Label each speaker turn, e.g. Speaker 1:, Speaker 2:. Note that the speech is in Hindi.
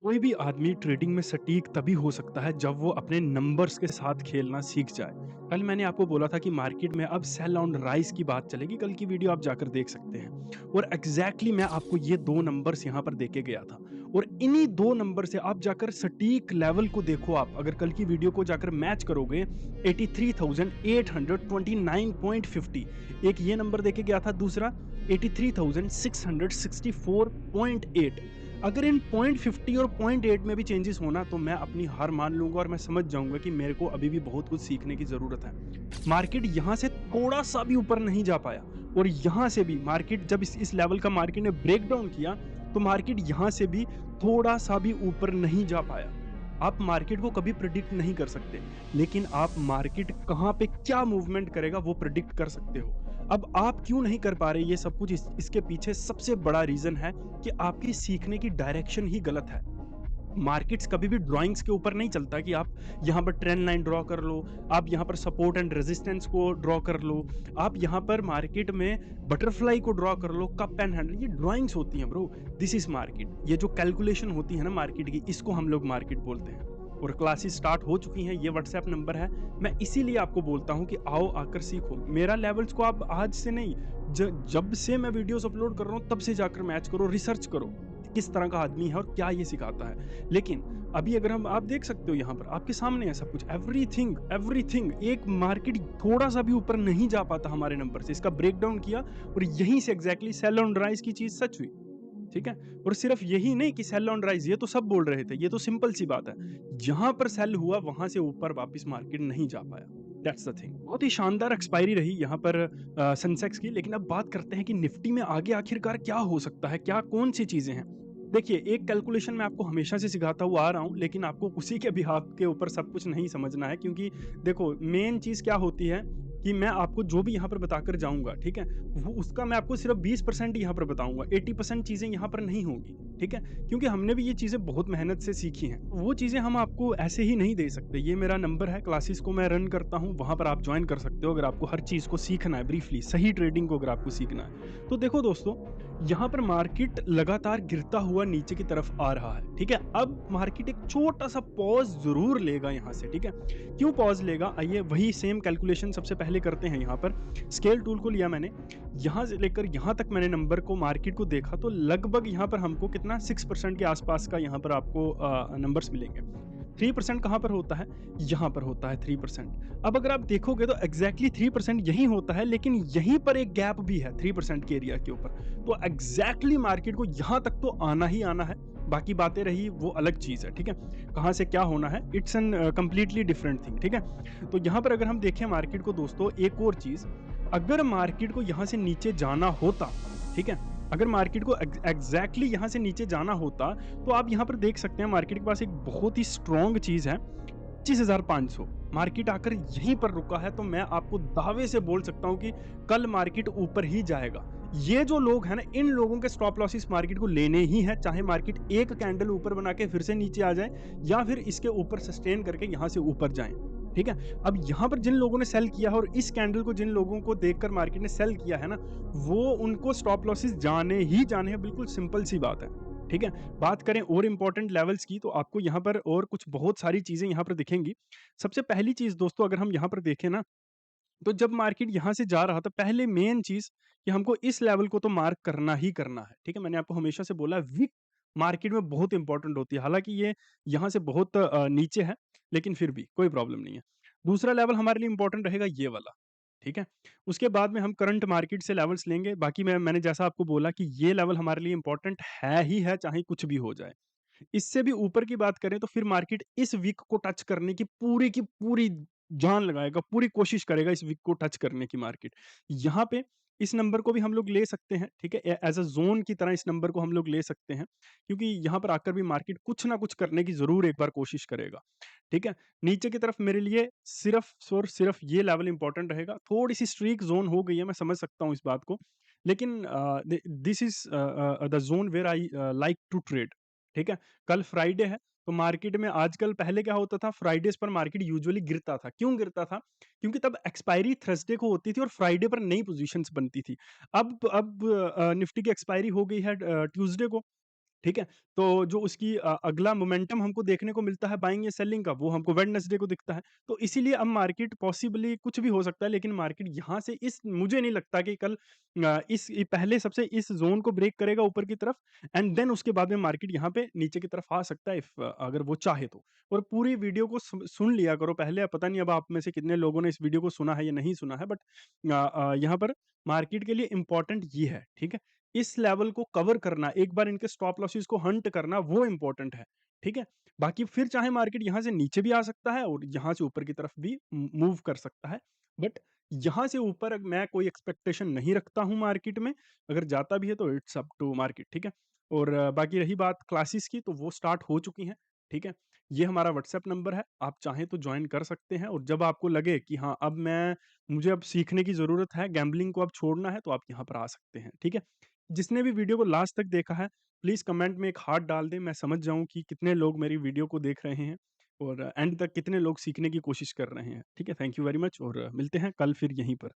Speaker 1: कोई भी आदमी ट्रेडिंग में सटीक तभी हो सकता है जब वो अपने नंबर्स के साथ खेलना सीख जाए। कल मैंने आपको बोला था कि मार्केट में अब सेल ऑन राइज की बात चलेगी, कल की वीडियो आप जाकर देख सकते हैं। और एग्जैक्टली मैं आपको ये दो नंबर्स यहाँ पर देके गया था, और इन्हीं दो नंबर से आप जाकर सटीक लेवल को देखो। आप अगर कल की वीडियो को जाकर मैच करोगे 83,829.50, एक ये नंबर देके गया था, दूसरा 83,664.8। अगर इन 0.50 और 0.8 में भी चेंजेस होना तो मैं अपनी हार मान लूंगा और मैं समझ जाऊंगा कि मेरे को अभी भी बहुत कुछ सीखने की जरूरत है। मार्केट यहां से थोड़ा सा भी ऊपर नहीं जा पाया, और यहां से भी मार्केट जब इस लेवल का मार्केट ने ब्रेक डाउन किया तो मार्केट यहां से भी थोड़ा सा भी ऊपर नहीं जा पाया। आप मार्केट को कभी प्रिडिक्ट नहीं कर सकते, लेकिन आप मार्केट कहां पे क्या मूवमेंट करेगा वो प्रिडिक्ट कर सकते हो। अब आप क्यों नहीं कर पा रहे ये सब कुछ, इसके पीछे सबसे बड़ा रीजन है कि आपकी सीखने की डायरेक्शन ही गलत है। मार्केट्स कभी भी ड्राइंग्स के ऊपर नहीं चलता कि आप यहाँ पर ट्रेंड लाइन ड्रॉ कर लो, आप यहाँ पर सपोर्ट एंड रेजिस्टेंस को ड्रॉ कर लो, आप यहाँ पर मार्केट में बटरफ्लाई को ड्रॉ कर लो, कप एंड हैंडल, ये ड्राइंग्स होती हैं ब्रो। This is market. ये जो कैलकुलेशन होती है ना मार्केट की, इसको हम लोग मार्केट बोलते हैं। और क्लासेस स्टार्ट हो चुकी हैं, ये व्हाट्सएप नंबर है। मैं इसीलिए आपको बोलता हूँ कि आओ आकर सीखो। मेरा लेवल्स को आप आज से नहीं, जब से मैं वीडियोस अपलोड कर रहा हूँ तब से जाकर मैच करो, रिसर्च करो किस तरह का आदमी है और क्या ये सिखाता है। लेकिन अभी अगर हम, आप देख सकते हो यहाँ पर आपके सामने है सब कुछ, एवरीथिंग एवरीथिंग। एक मार्केट थोड़ा सा भी ऊपर नहीं जा पाता हमारे नंबर से, इसका ब्रेकडाउन किया और यहीं से एग्जैक्टली सेल ऑन राइज की चीज सच हुई। ठीक है। और सिर्फ यही नहीं कि सेल ऑन राइज, ये तो सब बोल रहे थे, ये तो सिंपल सी बात है। जहां पर सेल हुआ वहां से ऊपर वापस मार्केट नहीं जा पाया। That's the thing. बहुत ही शानदार एक्सपायरी रही यहाँ पर सेंसेक्स की। लेकिन अब बात करते हैं कि निफ्टी में आगे आखिरकार क्या हो सकता है, क्या कौन सी चीजें हैं। देखिए, एक कैलकुलेशन मैं आपको हमेशा से सिखाता हुआ आ रहा हूँ, लेकिन आपको उसी के बिहाफ के ऊपर सब कुछ नहीं समझना है, क्योंकि देखो मेन चीज क्या होती है कि मैं आपको जो भी यहाँ पर बताकर जाऊंगा, ठीक है, वो उसका मैं आपको सिर्फ 20% यहाँ पर बताऊंगा, 80% चीजें यहाँ पर नहीं होंगी। ठीक है, क्योंकि हमने भी ये चीजें बहुत मेहनत से सीखी हैं, वो चीजें हम आपको ऐसे ही नहीं दे सकते। ये मेरा नंबर है, क्लासेस को मैं रन करता हूँ, वहां पर आप ज्वाइन कर सकते हो अगर आपको हर चीज को सीखना है ब्रीफली, सही ट्रेडिंग को अगर आपको सीखना है तो। देखो दोस्तों, यहाँ पर मार्केट लगातार गिरता हुआ नीचे की तरफ आ रहा है। ठीक है, अब मार्केट एक छोटा सा पॉज जरूर लेगा यहाँ से। ठीक है, क्यों पॉज लेगा, आइए वही सेम कैलकुलेशन सबसे पहले करते हैं। यहाँ पर स्केल टूल को लिया मैंने, यहाँ से लेकर यहाँ तक मैंने नंबर को, मार्केट को देखा तो लगभग यहाँ पर हमको कितना 6% के आसपास का यहाँ पर आपको नंबर्स मिलेंगे। 3% कहाँ पर होता है, यहाँ पर होता है 3%। अब अगर आप देखोगे तो एग्जैक्टली 3% यही होता है, लेकिन यहीं पर एक गैप भी है 3% के एरिया के ऊपर। तो एग्जैक्टली मार्केट को यहाँ तक तो आना ही आना है, बाकी बातें रही वो अलग चीज है। ठीक है, कहाँ से क्या होना है, it's an completely different thing. ठीक है, तो यहाँ पर अगर हम देखें मार्केट को दोस्तों, एक और चीज, अगर मार्केट को यहाँ से नीचे जाना होता, ठीक है, अगर मार्केट को एग्जैक्टली यहाँ से नीचे जाना होता तो आप यहाँ पर देख सकते हैं मार्केट के पास एक बहुत ही स्ट्रॉन्ग चीज है, 25,500। मार्केट आकर यहीं पर रुका है तो मैं आपको दावे से बोल सकता हूं कि कल मार्केट ऊपर ही जाएगा। ये जो लोग हैं ना, इन लोगों के स्टॉप लॉसेस मार्केट को लेने ही है, चाहे मार्केट एक कैंडल ऊपर बना के फिर से नीचे आ जाए या फिर इसके ऊपर सस्टेन करके यहां से ऊपर जाए। ठीक है, अब यहां पर जिन लोगों ने सेल किया है और इस कैंडल को जिन लोगों को देखकर मार्केट ने सेल किया है ना, वो उनको स्टॉप लॉसेस जाने ही जाने हैं, बिल्कुल सिंपल सी बात है। ठीक है, बात करें और इंपॉर्टेंट लेवल्स की तो आपको यहाँ पर और कुछ बहुत सारी चीजें यहाँ पर दिखेंगी। सबसे पहली चीज दोस्तों, अगर हम यहाँ पर देखें ना, तो जब मार्केट यहाँ से जा रहा था, पहले मेन चीज कि हमको इस लेवल को तो मार्क करना ही करना है। ठीक है, मैंने आपको हमेशा से बोला विक मार्केट में बहुत इंपॉर्टेंट होती है, हालांकि ये यहाँ से बहुत नीचे है, लेकिन फिर भी कोई प्रॉब्लम नहीं है। दूसरा लेवल हमारे लिए इंपॉर्टेंट रहेगा ये वाला। ठीक है, उसके बाद में हम करंट मार्केट से लेवल्स लेंगे। बाकी मैंने जैसा आपको बोला कि ये लेवल हमारे लिए इंपॉर्टेंट है ही है, चाहे कुछ भी हो जाए। इससे भी ऊपर की बात करें तो फिर मार्केट इस वीक को टच करने की पूरी जान लगाएगा, पूरी कोशिश करेगा इस वीक को टच करने की मार्केट। यहाँ पे इस नंबर को भी हम लोग ले सकते हैं। ठीक है, एज अ जोन की तरह इस नंबर को हम लोग ले सकते हैं, क्योंकि यहाँ पर आकर भी मार्केट कुछ ना कुछ करने की जरूर एक बार कोशिश करेगा। ठीक है, नीचे की तरफ मेरे लिए सिर्फ और सिर्फ ये लेवल इंपॉर्टेंट रहेगा। थोड़ी सी स्ट्रीक जोन हो गई है, मैं समझ सकता हूँ इस बात को, लेकिन this is the zone where I like to trade. ठीक है, कल फ्राइडे है तो मार्केट में आजकल, पहले क्या होता था, फ्राइडेज पर मार्केट यूजुअली गिरता था। क्यों गिरता था, क्योंकि तब एक्सपायरी थर्सडे को होती थी और फ्राइडे पर नई पोजीशंस बनती थी। अब निफ्टी की एक्सपायरी हो गई है ट्यूसडे को, ठीक है? तो जो उसकी अगला मोमेंटम हमको देखने को मिलता है बाइंग या सेलिंग का, वो हमको वेडनेसडे को दिखता है। तो इसीलिए अब मार्केट पॉसिबली कुछ भी हो सकता है, लेकिन मार्केट यहाँ से इस मुझे नहीं लगता कि कल पहले सबसे इस ज़ोन को ब्रेक करेगा ऊपर की तरफ एंड देन उसके बाद में मार्केट यहाँ पे नीचे की तरफ आ सकता है अगर वो चाहे तो। और पूरी वीडियो को सुन लिया करो पहले, अब पता नहीं अब आप में से कितने लोगों ने इस वीडियो को सुना है या नहीं सुना है, बट यहाँ पर मार्केट के लिए इम्पोर्टेंट ये है, ठीक है? इस लेवल को कवर करना, एक बार इनके स्टॉप लॉसेस को हंट करना वो इम्पोर्टेंट है, ठीक है? बाकी फिर चाहे मार्केट यहाँ से नीचे भी आ सकता है और यहाँ से ऊपर की तरफ भी मूव कर सकता है। बट यहाँ से ऊपर मैं कोई एक्सपेक्टेशन नहीं रखता हूँ मार्केट में, अगर जाता भी है तो इट्स अप टू मार्केट, ठीक है? और बाकी रही बात क्लासेस की, तो वो स्टार्ट हो चुकी हैं, ठीक है? ये हमारा व्हाट्सएप नंबर है, आप चाहें तो जॉइन कर सकते हैं और जब आपको लगे कि हाँ, मुझे अब सीखने की ज़रूरत है, गैम्बलिंग को अब छोड़ना है, तो आप यहाँ पर आ सकते हैं, ठीक है? जिसने भी वीडियो को लास्ट तक देखा है, प्लीज़ कमेंट में एक हार्ट डाल दें, मैं समझ जाऊँ कि कितने लोग मेरी वीडियो को देख रहे हैं और एंड तक कितने लोग सीखने की कोशिश कर रहे हैं, ठीक है? थैंक यू वेरी मच और मिलते हैं कल फिर यहीं पर।